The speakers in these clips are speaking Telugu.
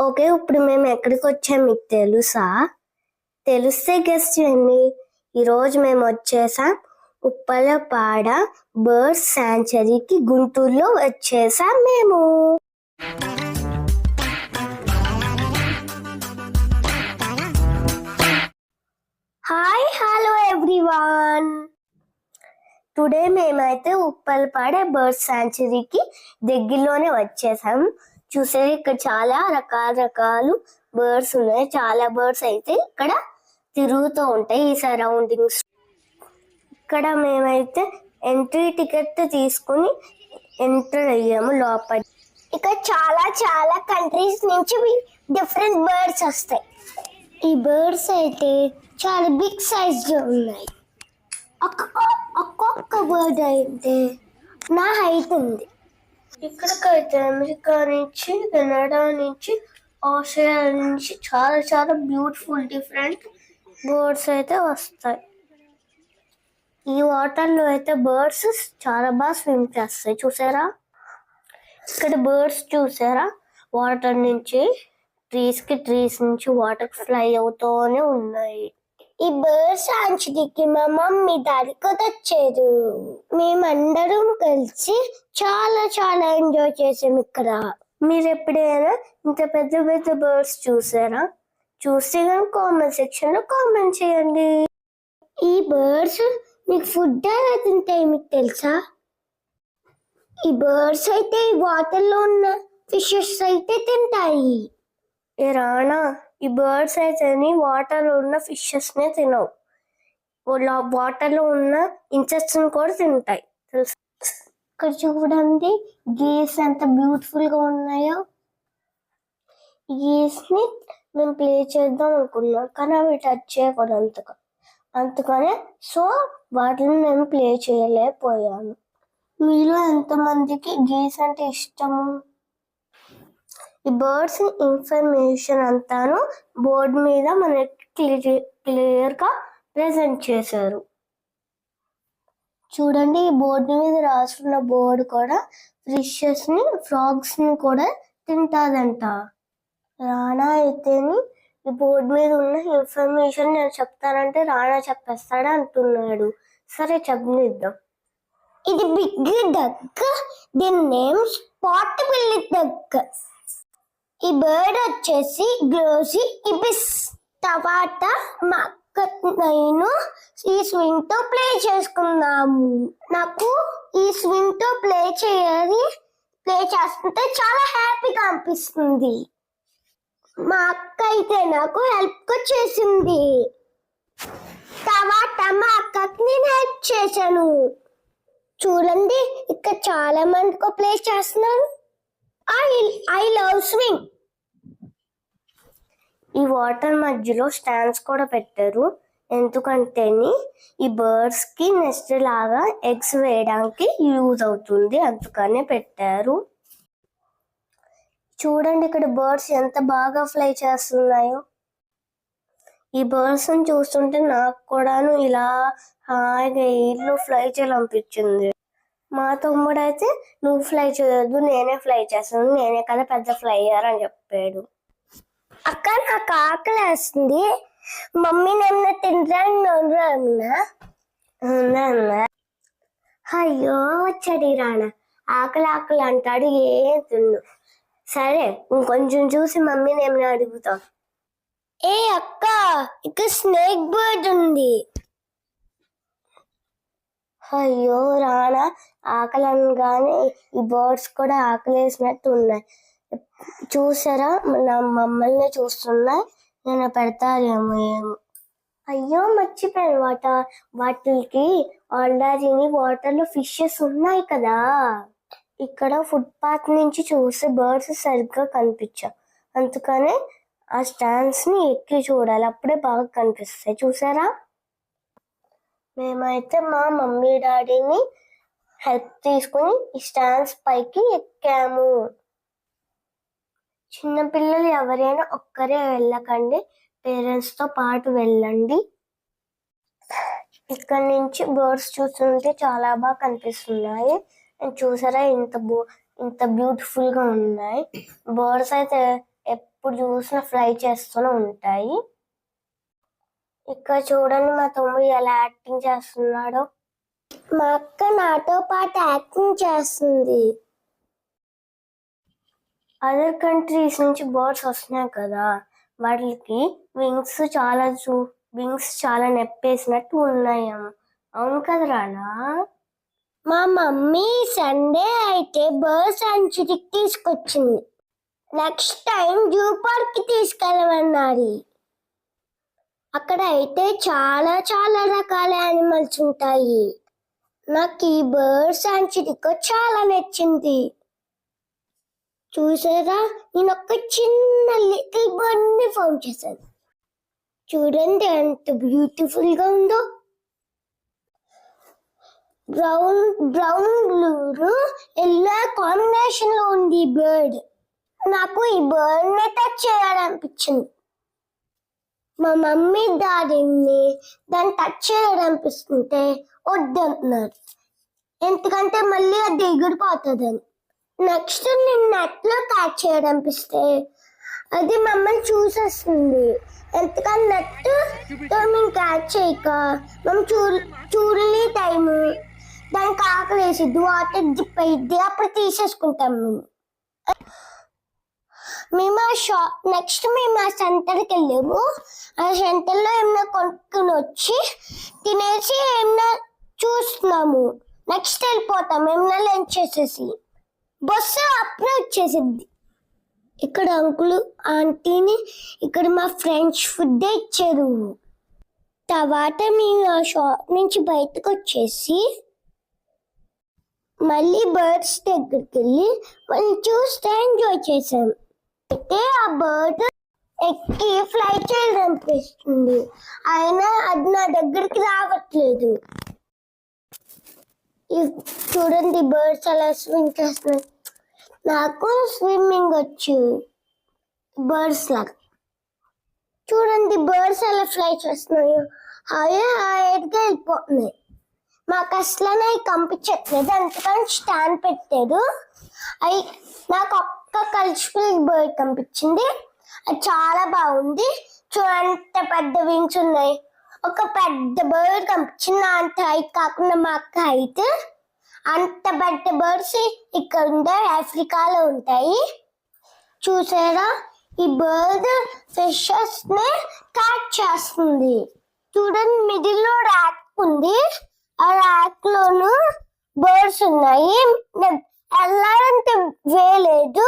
ఓకే, ఇప్పుడు మేము ఎక్కడికి వచ్చాం మీకు తెలుసా? తెలిస్తే గెస్ట్ చేయండి. ఈరోజు మేము వచ్చేసాం ఉప్పలపాడ బర్డ్స్ శాంచురీకి గుంటూరులో వచ్చేసాం మేము. Hi hello everyone. టుడే మేమైతే ఉప్పలపాడ బర్డ్స్ శాంచురీకి దగ్గరలోనే వచ్చేసాం. చూసే ఇక్కడ చాలా రకాలు బర్డ్స్ ఉన్నాయి. చాలా బర్డ్స్ అయితే ఇక్కడ తిరుగుతూ ఉంటాయి ఈ సరౌండింగ్స్. ఇక్కడ మేమైతే ఎంట్రీ టికెట్ తీసుకుని ఎంటర్ అయ్యాము లోపల. ఇక్కడ చాలా కంట్రీస్ నుంచి డిఫరెంట్ బర్డ్స్ వస్తాయి. ఈ బర్డ్స్ అయితే చాలా బిగ్ సైజ్ లో ఉన్నాయి. ఒక్కొక్క బర్డ్ అయితే నా హైట్ ఉంది. ఇక్కడికైతే అమెరికా నుంచి, కెనడా నుంచి, ఆస్ట్రేలియా నుంచి చాలా బ్యూటిఫుల్ డిఫరెంట్ బర్డ్స్ అయితే వస్తాయి. ఈ వాటర్లో అయితే బర్డ్స్ చాలా బాగా స్విమ్ చేస్తాయి. చూసారా ఇక్కడ బర్డ్స్ చూసారా? వాటర్ నుంచి ట్రీస్ నుంచి వాటర్ ఫ్లై అవుతూనే ఉన్నాయి. ఈ బర్డ్స్ శాంచురీకి మా మమ్మీ డాడీ కూడా వచ్చారు. మేమందరం కలిసి చాలా ఎంజాయ్ చేసాం ఇక్కడ. మీరు ఎప్పుడైనా ఇంత పెద్ద బర్డ్స్ చూసారా? చూస్తే కనుక కామెంట్ సెక్షన్ లో కామెంట్ చేయండి. ఈ బర్డ్స్ మీకు ఫుడ్ ఎలా తింటాయి మీకు తెలుసా? ఈ బర్డ్స్ అయితే వాటర్ లో ఉన్న ఫిషెస్ అయితే తింటాయి. ఏ రానా, ఈ బర్డ్స్ అయితే వాటర్ లో ఉన్న ఫిషెస్ నే తినవు. వాటర్ లో ఉన్న ఇన్సెక్ట్స్ కూడా తింటాయి తెలుసా? ఇక్కడ చూడండి గేస్ ఎంత బ్యూటిఫుల్ గా ఉన్నాయో. ఈ గేస్ ని మేము ప్లే చేద్దాం అనుకున్నాం, కానీ అవి టచ్ చేయకూడదు అందుకనే సో వాటిని మేము ప్లే చేయలేకపోయాము. మీలో ఎంతమందికి గేస్ అంటే ఇష్టము? ఈ బర్డ్స్ ఇన్ఫర్మేషన్ అంతాను బోర్డు మీద మనకి క్లియర్ గా ప్రెజెంట్ చేశారు. చూడండి ఈ బోర్డు మీద రాసుకున్న బోర్డు కూడా ఫిషెస్ ని, ఫ్రాగ్స్ ని కూడా తింటాదంట. రానా అయితేని ఈ బోర్డు మీద ఉన్న ఇన్ఫర్మేషన్ నేను చెప్తానంటే రానా చెప్పేస్తాడు అంటున్నాడు. సరే చెప్పనిద్దాం. ఇది బిగ్ డక్, దీని నేమ్ స్పాట్ బిల్లీ డక్. ఈ బర్డ్ వచ్చేసి గ్లోసీ ఇబిస్. తర్వాత మా అక్క నేను ఈ స్వింగ్ తో ప్లే చేసుకున్నాము. నాకు ఈ స్వింగ్ తో ప్లే చేస్తుంటే చాలా హ్యాపీగా అనిపిస్తుంది. మా అక్క అయితే నాకు హెల్ప్ చేసింది. తర్వాత మా అక్కకి నేను హెల్ప్ చేశాను. చూడండి ఇక్కడ చాలా మందికి ప్లే చేస్తున్నాను. I love swing. ఈ వాటర్ మధ్యలో స్టాండ్స్ కూడా పెట్టారు. ఎందుకంటే ఈ బర్డ్స్ కి నెస్ట్ లాగా ఎగ్స్ వేయడానికి యూజ్ అవుతుంది, అందుకనే పెట్టారు. చూడండి ఇక్కడ బర్డ్స్ ఎంత బాగా ఫ్లై చేస్తున్నాయో. ఈ బర్డ్స్ ని చూస్తుంటే నాకు కూడాను ఇలా హాయిగా ఎయిర్లో ఫ్లై చేయాలనిపించింది. మా తమ్ముడు అయితే నువ్వు ఫ్లై చేయొద్దు, నేనే ఫ్లై చేస్తాను, నేనే కదా పెద్ద ఫ్లైయర్ అని చెప్పాడు. అక్క నాకు ఆకలి వేస్తుంది, మమ్మీ నన్ను తింటాను. అయ్యో వచ్చాడు రానా, ఆకలి అంటాడు, ఏం తిన్ను. సరే ఇంకొంచెం చూసి మమ్మీని ఏమైనా అడుగుతాం. ఏ అక్క, ఇక్కడ స్నేక్ బర్డ్ ఉంది. అయ్యో రానా, ఆకలి అనగానే ఈ బర్డ్స్ కూడా ఆకలి వేసినట్టు ఉన్నాయి. చూసారా నా మమ్మల్ని చూస్తున్నాయి, నేను పెడతారేమో ఏమో. అయ్యో మర్చిపోయాను, వాటికి ఆల్రెడీ వాటర్ లో ఫిషెస్ ఉన్నాయి కదా. ఇక్కడ ఫుట్ పాత్ నుంచి చూస్తే బర్డ్స్ సరిగ్గా కనిపించావు, అందుకనే ఆ స్టాండ్స్ ని ఎక్కి చూడాలి, అప్పుడే బాగా కనిపిస్తాయి. చూసారా? మేమైతే మా మమ్మీ డాడీని హెల్ప్ తీసుకుని ఈ స్టాండ్స్ పైకి ఎక్కాము. చిన్నపిల్లలు ఎవరైనా ఒక్కరే వెళ్ళకండి, పేరెంట్స్ తో పాటు వెళ్ళండి. ఇక్కడ నుంచి బర్డ్స్ చూస్తుంటే చాలా బాగా కనిపిస్తున్నాయి. చూసారా ఇంత బ్యూటిఫుల్ గా ఉన్నాయి. బర్డ్స్ అయితే ఎప్పుడు చూసినా ఫ్లై చేస్తూనే ఉంటాయి. ఇక్కడ చూడండి మా తమ్ముడు ఎలా యాక్టింగ్ చేస్తున్నాడో. మా అక్క నాతో పాటు యాక్టింగ్ చేస్తుంది. అదర్ కంట్రీస్ నుంచి బర్డ్స్ వస్తున్నాయి కదా, వాటికి వింగ్స్ చాలా నెప్పేసినట్టు ఉన్నాయేమో. అవును కదా రానా? మా మమ్మీ సండే అయితే బర్డ్ సాంచురీకి తీసుకొచ్చింది. నెక్స్ట్ టైం జూ పార్క్ కి తీసుకెళ్ళమన్నది. అక్కడ అయితే చాలా చాలా రకాల యానిమల్స్ ఉంటాయి. నాకు ఈ బర్డ్ సాంచురీకి చాలా నచ్చింది. చూసారా, నేను ఒక చిన్న లిటిల్ బర్డ్ ని ఫౌండ్ చేశాను. చూడండి ఎంత బ్యూటిఫుల్ గా ఉందో. బ్రౌన్ బ్లూ ఎల్లో కాంబినేషన్ లో ఉంది ఈ బర్డ్. నాకు ఈ బర్డ్ ని టచ్ చేయాలనిపించింది. మా మమ్మీ దాన్ని టచ్ చేయాలనిపిస్తుంటే వద్దంటున్నారు, ఎందుకంటే మళ్ళీ అది ఎగిరిపోతుందని. నెక్స్ట్ నేను నెట్ లో క్యాచ్ చేయాలనిపిస్తే అది మమ్మల్ని చూసేస్తుంది. ఎందుకని నెట్ తో మేము క్యాచ్ చేయక మేము చూడలే టైము దానికి ఆకలి వేసిద్ది, వాటర్ జిప్ అయ్యిద్ది, అప్పుడు తీసేసుకుంటాం మేము. నెక్స్ట్ మేము ఆ సెంటర్కి వెళ్ళాము. ఆ సెంటర్లో ఏమైనా కొనుక్కుని వచ్చి తినేసి ఏమైనా చూస్తున్నాము. నెక్స్ట్ వెళ్ళిపోతాం ఏమైనా లంచ్ చేసేసి. బస్సు అప్పుడే వచ్చేసింది. ఇక్కడ అంకుల్ ఆంటీని ఇక్కడ మా ఫ్రెండ్స్ ఫుడ్ ఇచ్చారు. తర్వాత మేము ఆ షాప్ నుంచి బయటకు వచ్చేసి మళ్ళీ బర్డ్స్ దగ్గరికి వెళ్ళి వాళ్ళు చూస్తే ఎంజాయ్ చేసాం. అయితే ఆ బర్డ్ ఎక్కి ఫ్లై చేయాలనిపిస్తుంది, అయినా అది నా దగ్గరికి రావట్లేదు. చూడండి బర్డ్స్ అలా స్విమ్ చేస్తున్నాయి. నాకు స్విమ్మింగ్ వచ్చు బర్డ్స్ లాగా. చూడండి బర్డ్స్ ఎలా ఫ్లై చేస్తున్నాయో, హాయిగా వెళ్ళిపోతున్నాయి. మాకు అసలు కనిపించట్లేదు, అందుకని స్టాండ్ పెట్టారు. అవి నాకు ఒక్క కల్చరల్ బర్డ్ కనిపించింది, అది చాలా బాగుంది. చూడంత పెద్ద వింగ్స్ ఉన్నాయి. ఒక పెద్ద బర్డ్ కనిపించింది, అంత హైట్ కాకుండా మా అక్క హైట్. అంత పెద్ద బర్డ్స్ ఇక్కడ ఉంటాయి, ఆఫ్రికాలో ఉంటాయి. చూసారా, ఈ బర్డ్ ఫిషెస్ ని క్యాచ్ చేస్తుంది. చూడండి మిడిల్ లో ర్యాక్ ఉంది, ఆ ర్యాక్ లోను బర్డ్స్ ఉన్నాయి. వెళ్ళాలంటే వేయలేదు,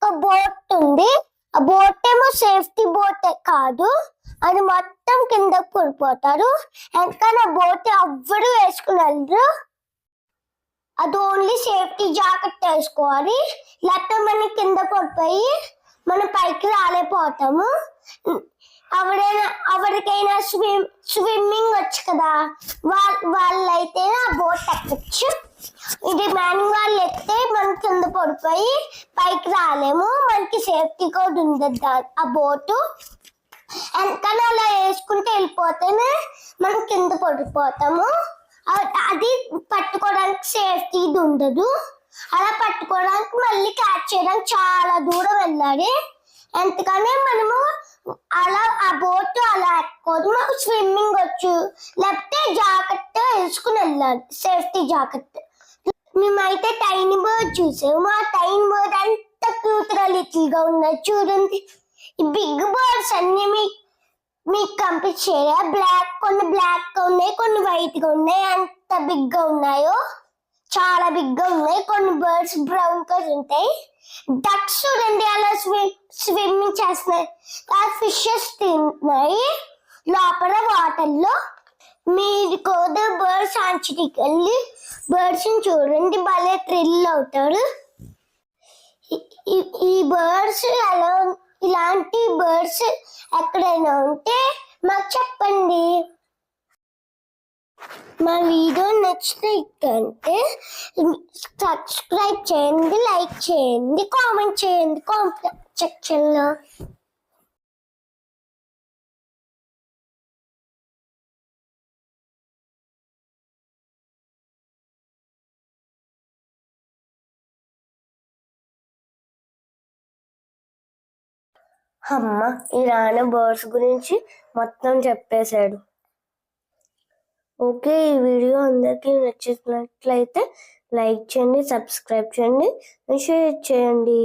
ఒక బోట్ ఉంది. ఆ బోట్ ఏమో సేఫ్టీ బోటే కాదు, అది మొత్తం కింద పడిపోతారు. ఎందుకని ఆ బోట్ ఎవ్వరు వేసుకుని వెళ్ళరు, అది ఓన్లీ సేఫ్టీ జాకెట్ వేసుకోవాలి. లేకపోతే మనం కింద పడిపోయి మనం పైకి రాలేకపోతాము. ఎవరికైనా స్విమ్మింగ్ వచ్చు కదా, వాళ్ళైతే ఆ బోట్ ఎక్కచ్చు. ఇది మ్యానింగ్ వాళ్ళు ఎక్కితే మనం కింద పడిపోయి పైకి రాలేము, మనకి సేఫ్టీ కోడ్ ఉండదు ఆ బోటు. ఎందుకని అలా వేసుకుంటే వెళ్ళిపోతేనే మనం కింద పడిపోతాము. అది పట్టుకోవడానికి సేఫ్టీ ఉండదు. అలా పట్టుకోవడానికి మళ్ళీ క్యాచ్ చేయడానికి చాలా దూరం వెళ్ళాలి. ఎందుకని మనము అలా ఆ బోట్ అలా ఎక్కోదు, మాకు స్విమ్మింగ్ వచ్చు. లేకపోతే జాకెట్ వేసుకుని వెళ్ళాలి, సేఫ్టీ జాకెట్. మేమైతే టైనీ బర్డ్ చూసాము. ఆ టైనీ బర్డ్ ఎంత క్యూట్ గా లిటిల్ గా ఉన్నాయి. చూడండి ఈ బిగ్ బర్డ్స్ అన్ని మీకు కనిపించాయా? కొన్ని బ్లాక్ గా ఉన్నాయి, కొన్ని వైట్ గా ఉన్నాయి. ఎంత బిగ్ గా ఉన్నాయో, చాలా బిగ్ గా ఉన్నాయి. కొన్ని బర్డ్స్ బ్రౌన్ కలర్ ఉంటాయి. డక్స్ చూడండి అలా స్విమ్మింగ్ చేస్తున్నాయి. ఆ ఫిషెస్ తింటున్నాయి లోపల వాటర్ లో. మీరు కూడా బర్డ్ సాంచురీకి వెళ్ళి బర్డ్స్ చూడండి, భలే థ్రిల్ అవుతారు. ఈ బర్డ్స్ ఎలా, ఇలాంటి బర్డ్స్ ఎక్కడైనా ఉంటే మాకు చెప్పండి. మా వీడియో నచ్చినట్లయితే సబ్స్క్రైబ్ చేయండి, లైక్ చేయండి, కామెంట్ చేయండి కామెంట్ సెక్షన్లో. అమ్మ ఈ రాని బర్డ్స్ గురించి మొత్తం చెప్పేశాడు. ఓకే, ఈ వీడియో అందరికీ నచ్చినట్లయితే లైక్ చేయండి, సబ్స్క్రైబ్ చేయండి, షేర్ చేయండి.